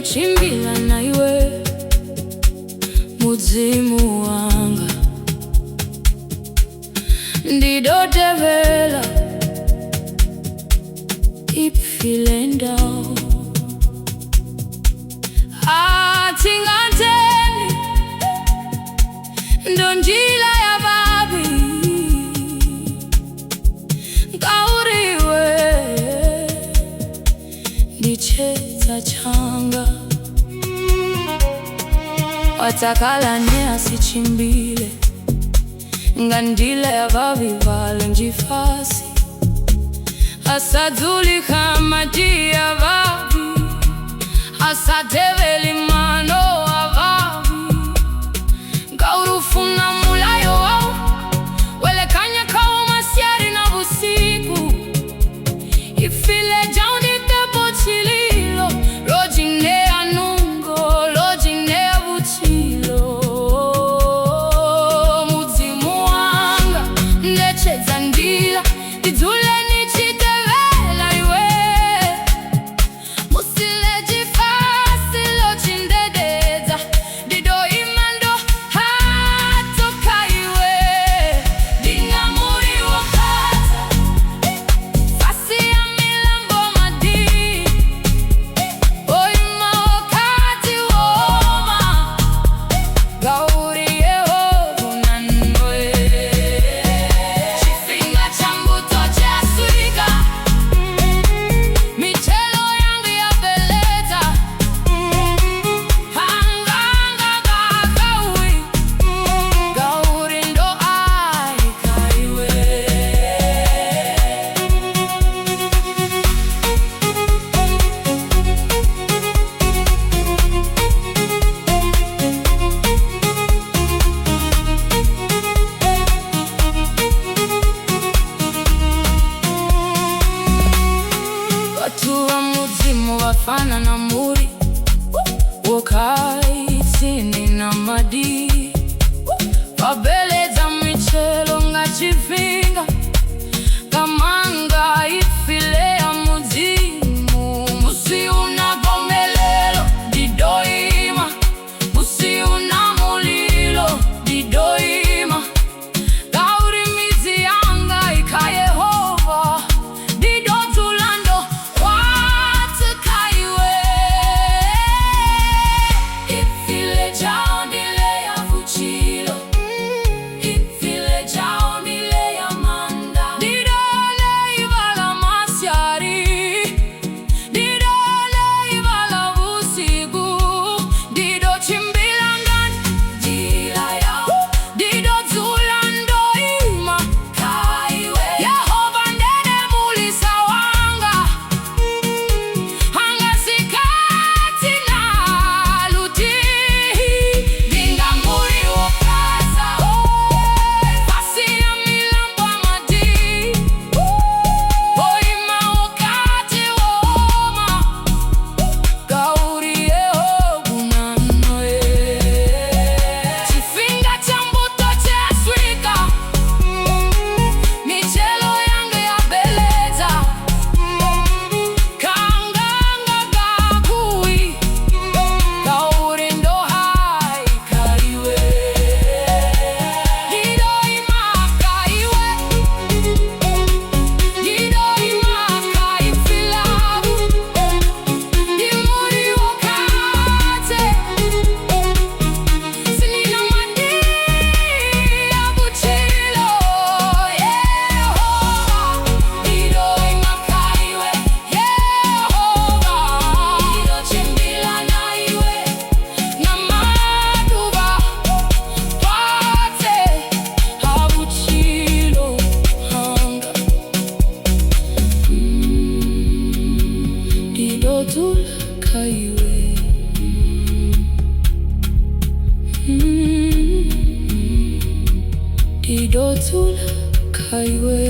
chimbila na iwe mudzimu wanga ndidotevela ipfilenda atinganteni ndonjila ya babi ngauriwe ndicheza changa watakala ne asichimbile ngandile ya babi vale njifasi asadzuli kama jia babi asadeveli mano wa babi ngaurufuna mulayo wao wele kanya kawo masiari na busiku ifile jaundi tepo chililo lojine anungo lojine butilo mudzimu wanga ndecheza ndila ndizule wafana na muri wokai tini na madi wabeleza michelo ngachifinga kamanga ifile ya muzimu musi unagomelelo didoima musi unamulilo didoima gauri mizi yanga ika Yehova didotulando Didotula kaiwe